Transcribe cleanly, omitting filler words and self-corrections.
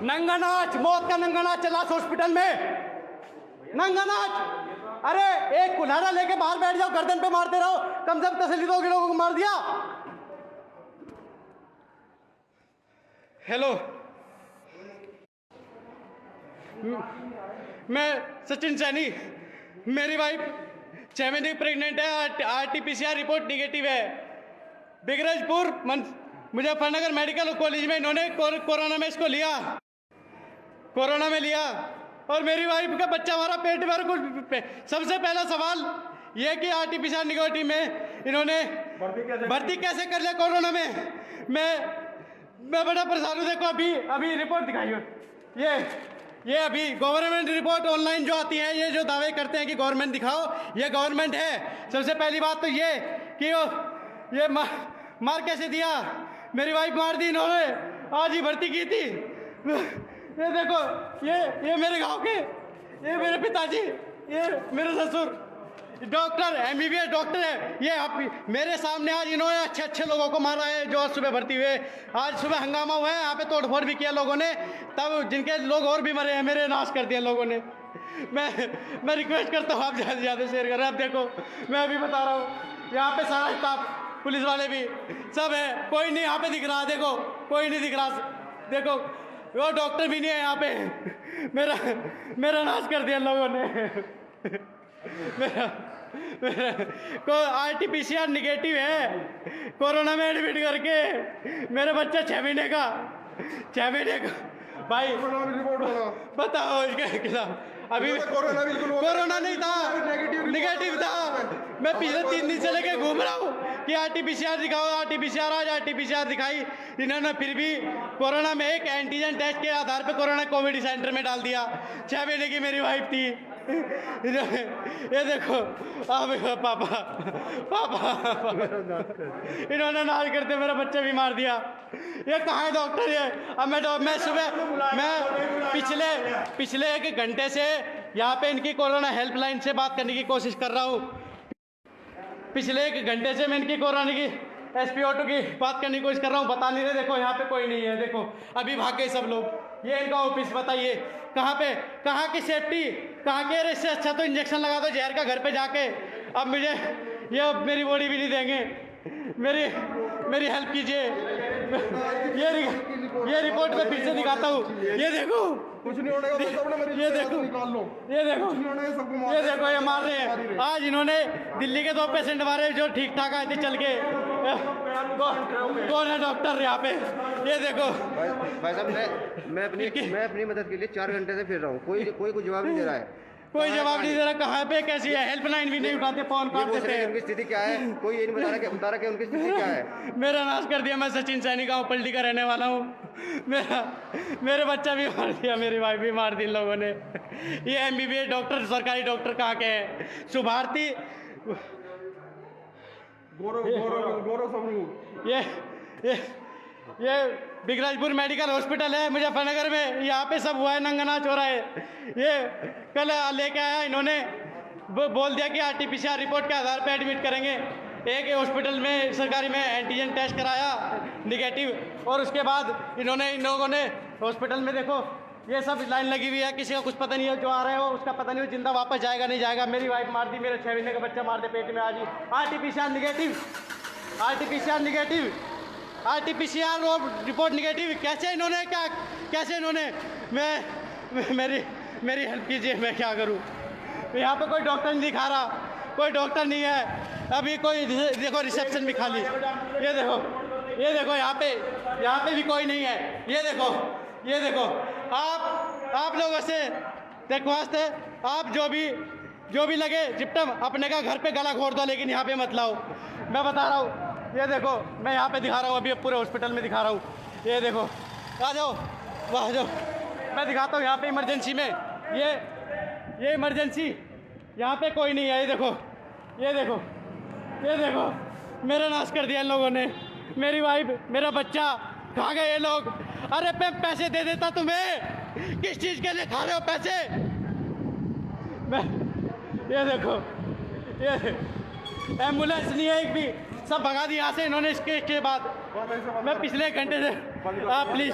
नंगा नाच, मौत का नंगा नाच चला हॉस्पिटल में, नंगा नाच। अरे एक कुल्हाड़ा लेके बाहर बैठ जाओ, गर्दन पे मारते रहो, कम से कम तसल्ली दोगे, लोगों को मार दिया। हेलो, मैं सचिन सैनी, मेरी वाइफ 6 महीने प्रेग्नेंट है, RT-PCR रिपोर्ट निगेटिव है। बिगरजपुर मुजफ्फरनगर मेडिकल कॉलेज में इन्होंने कोरोना में इसको लिया, कोरोना में लिया, और मेरी वाइफ का बच्चा हमारा पेट भर कुछ। सबसे पहला सवाल यह कि RT-PCR निगेटिव में इन्होंने भर्ती कैसे कर लिया कोरोना में। मैं बड़ा परेशान हूँ। देखो अभी रिपोर्ट दिखाइए, ये अभी गवर्नमेंट रिपोर्ट ऑनलाइन जो आती है, ये जो दावे करते हैं कि गवर्नमेंट दिखाओ, ये गवर्नमेंट है। सबसे पहली बात तो ये कि ये मार कैसे दिया, मेरी वाइफ मार दी इन्होंने, आज ही भर्ती की थी। ये देखो, ये मेरे गांव के, ये मेरे पिताजी, ये मेरे ससुर डॉक्टर, MBBS डॉक्टर है। ये मेरे सामने आज इन्होंने अच्छे लोगों को मारा है जो आज सुबह भर्ती हुए। आज सुबह हंगामा हुआ है, यहाँ पे तोड़फोड़ भी किया लोगों ने, तब जिनके लोग और भी मरे हैं, मेरे नाश कर दिया लोगों ने। मैं रिक्वेस्ट करता हूँ आप ज़्यादा से ज़्यादा शेयर करें। अब देखो मैं अभी बता रहा हूँ, यहाँ पे सारा स्टाफ, पुलिस वाले भी सब है, कोई नहीं यहाँ पे दिख रहा। देखो कोई नहीं दिख रहा, देखो वो डॉक्टर भी नहीं है यहाँ पे। मेरा नाश कर दिया लोगों ने। मेरा को RT-PCR निगेटिव है, कोरोना में एडमिट करके मेरा बच्चा 6 महीने का भाई। बताओ इसके खिलाफ अभी कोरोना नहीं था, निगेटिव था। मैं पिछले 3 दिन से लेके घूम रहा हूँ कि RT-PCR दिखाओ, RT-PCR। आज RT-PCR दिखाई इन्होंने, फिर भी कोरोना में एक एंटीजन टेस्ट के आधार पे कोरोना कोविड सेंटर में डाल दिया। 6 महीने की मेरी वाइफ थी। ये देखो अब पापा इन्होंने नाश करते मेरा बच्चा भी मार दिया। ये कहाँ है डॉक्टर? ये अब मैं सुबह पिछले 1 घंटे से यहाँ पे इनकी कोरोना हेल्पलाइन से बात करने की कोशिश कर रहा हूँ। पिछले 1 घंटे से मैं इनकी कोरोना की SPO2 की बात करने की कोशिश कर रहा हूँ, बता नहीं रहे। देखो यहाँ पे कोई नहीं है, देखो अभी भाग गए सब लोग। ये इनका ऑफिस, बताइए कहाँ की सेफ्टी, कहाँ के? इससे अच्छा तो इंजेक्शन लगा दो जहर का घर पे जाके। अब मुझे ये मेरी बॉडी भी नहीं देंगे, मेरी हेल्प कीजिए। ये रिपोर्ट में फिर से दिखाता हूँ, ये देखो कुछ नहीं होने का, ये देखो ये मार रहे हैं। आज इन्होंने दिल्ली के 2 पेशेंट मारे जो ठीक ठाक आए थे चल के। कौन है डॉक्टर यहाँ पे? ये देखो भाई साहब, मैं अपनी मदद के लिए 4 घंटे से फिर रहा हूँ, कोई जवाब नहीं दे रहा है। कोई जवाब नहीं दे रहा। कहाँ पे कैसी है? हेल्पलाइन भी नहीं उठाते, फोन काट देते हैं। उनकी स्थिति क्या है? कोई ये नहीं बता रहा कि उनकी स्थिति क्या है। मेरा नाश कर दिया। मैं सचिन सैनी गाँव पलटी का रहने वाला हूँ। मेरे बच्चा भी मार दिया, मेरी वाइफ भी मार दी इन लोगों ने। ये MBBS डॉक्टर, सरकारी डॉक्टर कहाँ के हैं? सुभारती ये बिगराजपुर मेडिकल हॉस्पिटल है मुजफ्फरनगर में, यहाँ पे सब हुआ है, नंगा नाच हो रहा है। ये कल लेके आया इन्होंने, बोल दिया कि RT-PCR रिपोर्ट के आधार पे एडमिट करेंगे। एक हॉस्पिटल में सरकारी में एंटीजन टेस्ट कराया निगेटिव, और उसके बाद इन लोगों ने हॉस्पिटल में देखो ये सब लाइन लगी हुई है, किसी का कुछ पता नहीं है, जो आ रहा है वो उसका पता नहीं हो जिंदा वापस जाएगा नहीं जाएगा। मेरी वाइफ मार दी, मेरे 6 महीने का बच्चा मार दे पेट में। आज ही RT-PCR रिपोर्ट निगेटिव। कैसे इन्होंने मेरी हेल्प कीजिए, मैं क्या करूं? यहाँ पे कोई डॉक्टर नहीं दिखा रहा, कोई डॉक्टर नहीं है। अभी कोई देखो रिसेप्शन भी खाली। ये देखो यहाँ पे भी कोई नहीं है। ये देखो आप लोगों से रिक्वेस्ट है, आप जो भी लगे जिप्टम अपने का घर पे गला घोट दो, लेकिन यहाँ पे मत लाओ। मैं बता रहा हूँ, ये देखो मैं यहाँ पे दिखा रहा हूँ, अभी पूरे हॉस्पिटल में दिखा रहा हूँ। ये देखो, आ जाओ, वाह जाओ, मैं दिखाता हूँ यहाँ पे इमरजेंसी में। ये इमरजेंसी, यहाँ पे कोई नहीं है। ये देखो मेरा नाश कर दिया इन लोगों ने। मेरी वाइफ, मेरा बच्चा, खा गए ये लोग। अरे पैसे दे देता तुम्हें, किस चीज़ के लिए खा रहे हो पैसे? ये देखो, ये एम्बुलेंस नहीं है एक भी, सब भगा दिया यहाँ से इन्होंने। इसके बाद मैं पिछले 1 घंटे से, आप प्लीज़